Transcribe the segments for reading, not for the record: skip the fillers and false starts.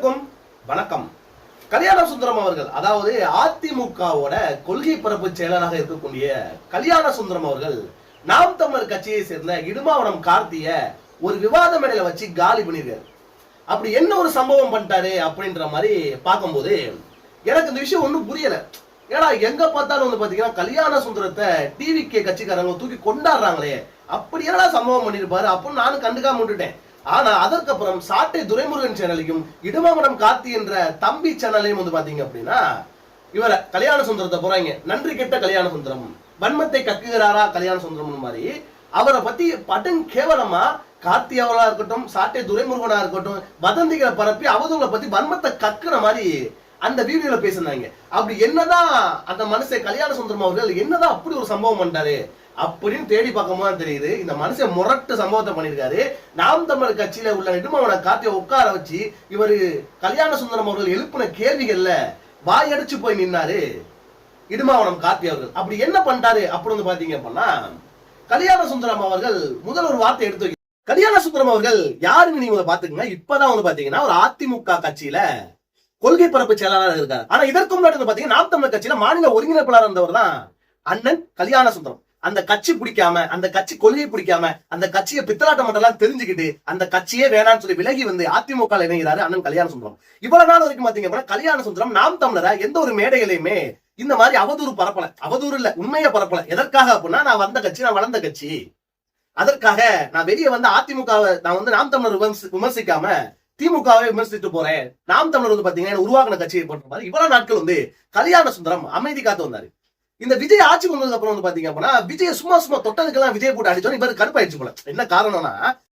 அனைவருக்கும் வணக்கம். கல்யாண சுந்தரம் அவர்கள், அதாவது அதிமுகவோட கொள்கை பரப்பு செயலராக இருக்கக்கூடிய கல்யாண சுந்தரம் அவர்கள் நாம் தமிழர் கட்சியை சேர்ந்த இடுமாவனம் கார்த்திய ஒரு விவாத மேடையில வச்சு காலி பண்ணிருக்காரு. அப்படி என்ன ஒரு சம்பவம் பண்ணிட்டாரு அப்படின்ற மாதிரி பார்க்கும்போது எனக்கு இந்த விஷயம் ஒன்றும் புரியல. ஏன்னா எங்க பார்த்தாலும் வந்து பாத்தீங்கன்னா கல்யாண சுந்தரத்தை டிவிகே கட்சிக்காரங்க தூக்கி கொண்டாடுறாங்களே, அப்படி என்னடா சம்பவம் பண்ணிருப்பாரு அப்படின்னு நானும் கண்டுக்காம விட்டுட்டேன். ஆனா அதற்கப்புறம் சாட்டை துரைமுருகன் சேனலையும் இடுமாவனம் கார்த்தி என்ற தம்பி சேனலையும் வந்து பாத்தீங்க அப்படின்னா இவரை கல்யாண சுந்தரத்தை போறாங்க, நன்றி கெட்ட கல்யாண சுந்தரம், வன்மத்தை கக்குகிறாரா கல்யாண சுந்தரம் மாதிரி அவரை பத்தி பட்டன் கேவலமா கார்த்தி அவர்களா இருக்கட்டும், சாட்டை துரைமுருகனா இருக்கட்டும், வதந்திகளை பரப்பி அவதூறுகளை பத்தி வன்மத்தை கக்குற மாதிரி அந்த வீடியோல பேசினாங்க. அப்படி என்னதான் அந்த மனுஷன் கல்யாண சுந்தரம் அவர்கள் என்னதான் அப்படி ஒரு சம்பவம் பண்ணிட்டாரு அப்படின்னு தேடி பார்க்கும்போது தெரியுது, இந்த மனுஷன் முரட்டு சம்பவத்தை பண்ணிருக்காரு. நாம் தமிழர் கட்சியில உள்ள இடுமாவன கார்த்தியை உட்கார வச்சு இவரு கல்யாண சுந்தரம் அவர்கள் எழுப்பின கேள்விகள்ல வாயடிச்சு போய் நின்னாரு இடுமாவனம் கார்த்தி அவர்கள். அப்படி என்ன பண்ணிட்டாரு அப்படின்னு பாத்தீங்க அப்படின்னா, கல்யாண சுந்தரம் அவர்கள் முதல் ஒரு வார்த்தை எடுத்து வைக்க, கல்யாண சுந்தரம் அவர்கள் யாருன்னு நீங்க பாத்துக்கங்க. இப்பதான் வந்து பாத்தீங்கன்னா ஒரு அதிமுக கட்சியில கொள்கை பரப்பு செயலாளர் இருக்காரு. ஆனா இதற்கு முன்னாடி பாத்தீங்கன்னா நாம் தமிழர் கட்சியில மாநில ஒருங்கிணைப்பாளர் இருந்தவர் தான் அண்ணன் கல்யாண சுந்தரம். அந்த கட்சி பிடிக்காம, அந்த கட்சி கொள்கையை பிடிக்காம, அந்த கட்சியை பித்தலாட்டம் மட்டும் தெரிஞ்சுக்கிட்டு அந்த கட்சியே வேணாம்னு சொல்லி விலகி வந்து அதிமுக இணைகிறாரு அண்ணன் கல்யாண சுந்தரம். இவ்வளவு நாள் வரைக்கும் பாத்தீங்கன்னா கல்யாண சுந்தரம் நாம் தமிழரை எந்த ஒரு மேடைகளையுமே இந்த மாதிரி அவதூறு பரப்பல, அவதூறு இல்ல உண்மையை பரப்பல. எதற்காக அப்படின்னா, நான் வந்த கட்சி, நான் வளர்ந்த கட்சி, அதற்காக நான் வெளியே வந்து அதிமுகவை நான் வந்து நாம் தமிழர் விமர்சிக்காம திமுகவை விமர்சித்து போறேன், நாம் தமிழர் வந்து பாத்தீங்கன்னா உருவாக்கின கட்சியை போன்ற மாதிரி இவ்வளவு நாட்கள் வந்து கல்யாண சுந்தரம் அமைதி காத்து வந்தாரு. இந்த விஜய் ஆட்சி வந்ததுக்கு அப்புறம் வந்து பாத்தீங்க அப்படின்னா விஜய் சும்மா தொட்டதுக்கெல்லாம் விஜய் போட்டு அடிச்சோம் இவர் கருப்பாயிடுச்சு போல. என்ன காரணம்னா,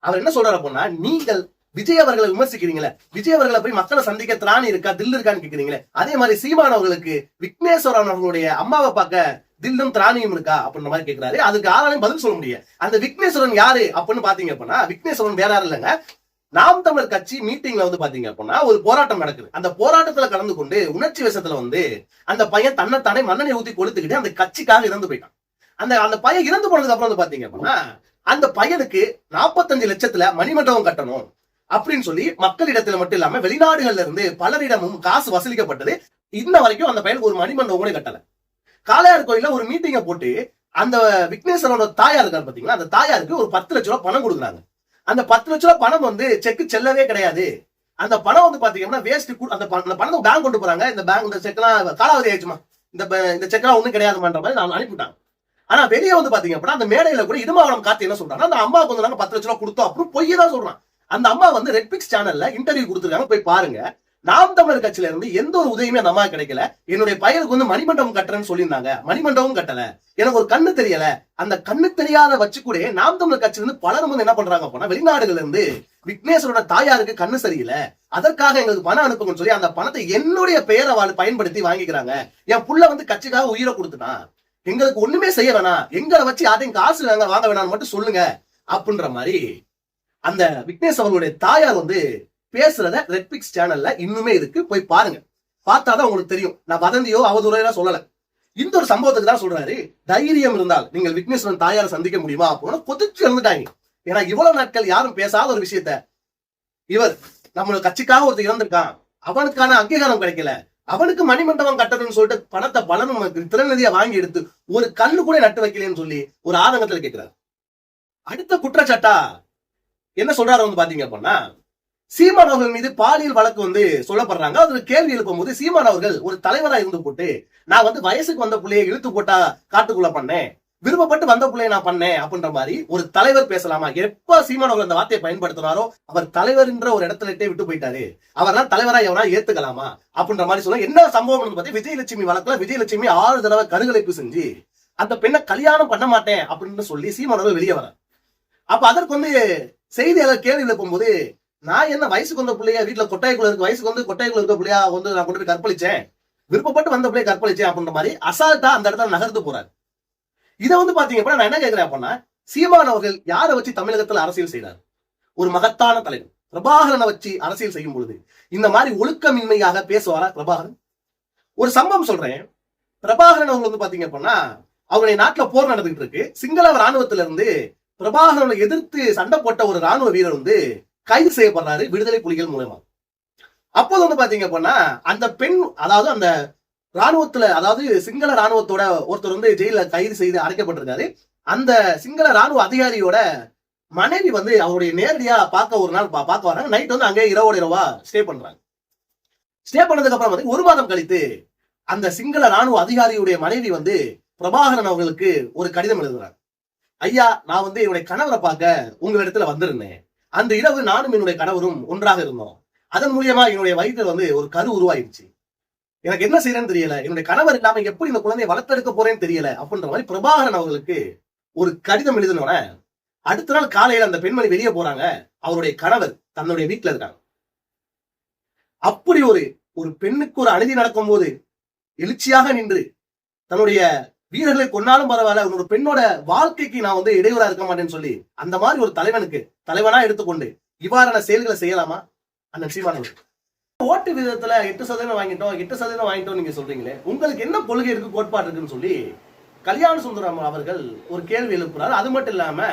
அவர் என்ன சொல்றாரு அப்படின்னா, நீங்கள் விஜய் அவர்களை விமர்சிக்கிறீங்களே, விஜய் அவர்களை போய் மக்களை சந்திக்க திராணி இருக்கா, தில் இருக்கான்னு கேக்குறீங்களே, அதே மாதிரி சீமான் அவர்களுக்கு விக்னேஸ்வரன் அவர்களுடைய அம்மாவை பார்க்க தில்லும் திராணியும் இருக்கா அப்படின்ற மாதிரி கேட்கிறாரு. அதுக்கு யாராலையும் பதில் சொல்ல முடியும். அந்த விக்னேஸ்வரன் யாரு அப்படின்னு பாத்தீங்க அப்படின்னா, விக்னேஸ்வரன் வேற யாரும் இல்லைங்க, நாம் தமிழர் கட்சி மீட்டிங்ல வந்து பாத்தீங்க அப்படின்னா ஒரு போராட்டம் நடக்குது. அந்த போராட்டத்துல கலந்து கொண்டு உணர்ச்சி வசத்துல வந்து அந்த பையன் தன்னைத்தானே மண்ணெண்ணெய் ஊத்தி கொடுத்துக்கிட்டு அந்த கட்சிக்காக இறந்து போயிட்டான். அந்த பையன் இறந்து போனதுக்கு அப்புறம் வந்து பாத்தீங்க அப்படின்னா அந்த பையனுக்கு 45 லட்சத்துல மணிமண்டபம் கட்டணும் அப்படின்னு சொல்லி மக்களிடத்துல மட்டும் இல்லாம வெளிநாடுகள்ல இருந்து பலரிடமும் காசு வசூலிக்கப்பட்டது. இன்ன வரைக்கும் அந்த பையனுக்கு ஒரு மணிமண்டபம் கூட கட்டல. காளையார் கோயில ஒரு மீட்டிங்கை போட்டு அந்த விக்னேஸ்வரோட தாயார் இருக்காரு பாத்தீங்களா, அந்த தாயாருக்கு ஒரு 10 லட்ச ரூபாய் பணம் கொடுக்குறாங்க. அந்த 10 லட்ச ரூபாய் பணம் வந்து செக்கு செல்லவே கிடையாது. அந்த பணம் வந்து பாத்தீங்கன்னா வேஸ்ட். அந்த பணத்தை பேங்க் கொண்டு போறாங்க. இந்த பேங்க் இந்த செக்லாம் காலாவதி ஆயிடுச்சுமா, இந்த செக்லாம் ஒண்ணும் கிடையாதுன்ற மாதிரி நான் அனுப்பிவிட்டாங்க. ஆனா வெளியே வந்து பாத்தீங்க அப்படின்னா அந்த மேடையில கூட இடுமாவனம் கார்த்தி என்ன சொல்றாங்க, அந்த அம்மாவுக்கு வந்து நாங்க 10 லட்ச ரூபாய் கொடுத்தோம் அப்புறம் பொய் தான் சொல்றான். அந்த அம்மா வந்து ரெட்பிக்ஸ் சேனல்ல இன்டர்வியூ கொடுத்துருக்காங்க, போய் பாருங்க. நாம் தமிழர் கட்சியில இருந்து எந்த ஒரு உதவியுமே அந்த அம்மா கிடைக்கல. என்னுடைய பையனுக்கு வந்து மணிமண்டபம் கட்டுறேன்னு சொல்லியிருந்தாங்க, மணிமண்டபம் கட்டல. எனக்கு ஒரு கண்ணு தெரியல, அந்த கண்ணு தெரியாத வச்சு கூட நாம் தமிழர் கட்சியில இருந்து பலரும் வந்து என்ன பண்றாங்க அப்படின்னா வெளிநாடுகள்ல இருந்து விக்னேஸ்வரோட தாயாருக்கு கண்ணு சரியில்லை, அதற்காக எங்களுக்கு பணம் அனுப்புங்கன்னு சொல்லி அந்த பணத்தை என்னுடைய பெயரை பயன்படுத்தி வாங்கிக்கிறாங்க. என் புள்ள வந்து கட்சிக்காக உயிரை கொடுத்துட்டான், எங்களுக்கு ஒண்ணுமே செய்ய வேணாம், எங்களை வச்சு யாரையும் காசு வாங்க வேணாம்னு மட்டும் சொல்லுங்க அப்படின்ற மாதிரி அந்த விக்னேஷ் அவர்களுடைய தாயார் வந்து பேசுறத ரெட்பிக்ஸ் சேனல்ல இன்னுமே இருக்கு, போய் பாருங்க. பார்த்தாதான் உங்களுக்கு தெரியும். நான் வதந்தியோ அவதூறையோ சொல்லல, இந்த ஒரு சம்பவத்துக்கு தான் சொல்றாரு. தைரியம் இருந்தால் நீங்கள் விக்னேஸ்வரன் தாயாரை சந்திக்க முடியுமா அப்படின்னு கொதிச்சு இருந்துட்டாங்க. ஏன்னா இவ்வளவு நாட்கள் யாரும் பேசாத ஒரு விஷயத்த இவர் நம்ம கட்சிக்காக ஒருத்தர் இறந்திருக்கான், அவனுக்கான அங்கீகாரம் கிடைக்கல, அவனுக்கு மணிமண்டபம் கட்டணும்னு சொல்லிட்டு பணத்தை பலனும் திறநிதியா வாங்கி எடுத்து ஒரு கண்ணு கூட நட்டு வைக்கலன்னு சொல்லி ஒரு ஆதங்கத்துல கேட்கிறாரு. அடுத்த குற்றச்சாட்டா என்ன சொல்றாரு வந்து பாத்தீங்க அப்படின்னா, சீமான் அவர்கள் மீது பாலியல் வழக்கு வந்து சொல்லப்படுறாங்க. அதுல கேள்வி எழுப்பும் போது சீமான் அவர்கள் ஒரு தலைவரா இருந்து போட்டு, நான் வந்து வயசுக்கு வந்த பிள்ளையை இழுத்து போட்டா காட்டுக்குள்ள பண்ணேன், விருப்பப்பட்டு வந்த பிள்ளைய நான் பண்ணேன் அப்படின்ற மாதிரி ஒரு தலைவர் பேசலாமா? எப்ப சீமான் அவர்கள் அந்த வார்த்தையை பயன்படுத்தினாரோ அவர் தலைவர் என்ற ஒரு இடத்துல விட்டு போயிட்டாரு, அவர்தான் தலைவரா எவனா ஏத்துக்கலாமா அப்படின்ற மாதிரி சொல்ல. என்ன சம்பவம் பார்த்து விஜயலட்சுமி வழக்குல விஜயலட்சுமி 6 தடவை கருகலைப்பு செஞ்சு அந்த பெண்ணை கல்யாணம் பண்ண மாட்டேன் அப்படின்னு சொல்லி சீமான் அவர்கள் வெளியே வர. அப்ப அதற்கு வந்து செய்தியாளர் கேள்வி எழுப்பும் போது, நான் என்ன வயசுக்கு வந்த பிள்ளைய வீட்டுல கொட்டாய்க்குள்ள இருக்கு, வயசுக்கு வந்து கொட்டாய்க்குள்ள இருக்க பிள்ளையா வந்து நான் கொண்டு போய் கற்பழிச்சேன், விருப்பப்பட்டு வந்த பிள்ளைய கற்பழிச்சேன் அப்படின்ற மாதிரி அசால்ட்டா அந்த இடத்துல நகர்ந்து போறாரு. இதை வந்து பாத்தீங்க அப்படின்னா நான் என்ன கேட்கிறேன் அப்படின்னா, சீமான் அவர்கள் யாரை வச்சு தமிழகத்துல அரசியல் செய்யறாரு? ஒரு மகத்தான தலைவர் பிரபாகரனை வச்சு அரசியல் செய்யும் பொழுது இந்த மாதிரி ஒழுக்கமின்மையாக பேசுவாரா பிரபாகரன்? ஒரு சம்பவம் சொல்றேன். பிரபாகரன் அவர்கள் வந்து பாத்தீங்க அப்படின்னா அவருடைய நாட்டுல போர் நடந்துகிட்டு இருக்கு. சிங்கள ராணுவத்தில இருந்து பிரபாகரனை எதிர்த்து சண்டை போட்ட ஒரு ராணுவ வீரர் வந்து கைது செய்யப்படுறாரு விடுதலை புலிகள் மூலமா. அப்போது வந்து பாத்தீங்க அப்படின்னா அந்த பெண், அதாவது அந்த ராணுவத்துல, அதாவது சிங்கள ராணுவத்தோட ஒருத்தர் வந்து ஜெயில கைது செய்து அடைக்கப்பட்டிருக்காரு. அந்த சிங்கள ராணுவ அதிகாரியோட மனைவி வந்து அவருடைய நேரடியா பார்க்க ஒரு நாள் பார்க்க வராங்க. நைட் வந்து அங்கே இரவோட இரவா ஸ்டே பண்றாங்க. ஸ்டே பண்ணதுக்கு அப்புறம் வந்து 1 மாதம் கழித்து அந்த சிங்கள ராணுவ அதிகாரியுடைய மனைவி வந்து பிரபாகரன் அவர்களுக்கு ஒரு கடிதம் எழுதுறாங்க. ஐயா, நான் வந்து என்னுடைய கணவரை பார்க்க உங்களிடத்துல வந்திருந்தேன். அந்த இரவு நானும் என்னுடைய கணவரும் ஒன்றாக இருந்தோம். அதன் மூலியமா என்னுடைய வயிற்றுல வந்து ஒரு கரு உருவாயிருச்சு. எனக்கு என்ன செய்யறேன்னு தெரியல, என்னுடைய கணவர் இல்லாம எப்படி இந்த குழந்தையை வளர்த்தெடுக்க போறேன்னு தெரியல அப்படின்ற மாதிரி பிரபாகரன் அவர்களுக்கு ஒரு கடிதம் எழுதினோட அடுத்த நாள் காலையில அந்த பெண்மணி வெளியே போறாங்க. அவருடைய கணவர் தன்னுடைய வீட்டுல இருக்காங்க. அப்படி ஒரு பெண்ணுக்கு ஒரு அநீதி நடக்கும் போது எழுச்சியாக நின்று தன்னுடைய வீரர்களை கொன்னாலும் பரவாயில்ல, ஒரு பெண்ணோட வாழ்க்கைக்கு நான் வந்து இடையூறா இருக்க மாட்டேன்னு சொல்லி அந்த மாதிரி ஒரு தலைவனா எடுத்துக்கொண்டு இவ்வாறான செயல்களை செய்யலாமா அண்ணன் சீமான்? ஓட்டு விதத்துல 8% வாங்கிட்டோம் 8% வாங்கிட்டோம் நீங்க சொல்றீங்களே, உங்களுக்கு என்ன கொள்கை இருக்கு, கோட்பாடு இருக்குன்னு சொல்லி கல்யாண சுந்தரம் அவர்கள் ஒரு கேள்வி எழுப்புறாரு. அது மட்டும் இல்லாம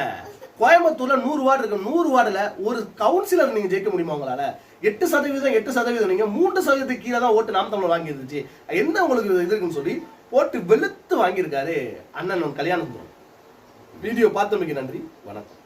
கோயம்புத்தூர்ல 100 வார்டு இருக்கு. 100 வார்டுல ஒரு கவுன்சிலர் நீங்க ஜெயிக்க முடியுமா உங்களால? 8% நீங்க 3% கீழே தான் ஓட்டு நாம் தமிழர் வாங்கி இருந்துச்சு. என்ன உங்களுக்கு இது இருக்குன்னு சொல்லி ஓட்டு வெளுத்து வாங்கியிருக்காரு அண்ணன் கல்யாண சுந்தரம். வீடியோ பார்த்தமைக்கு நன்றி, வணக்கம்.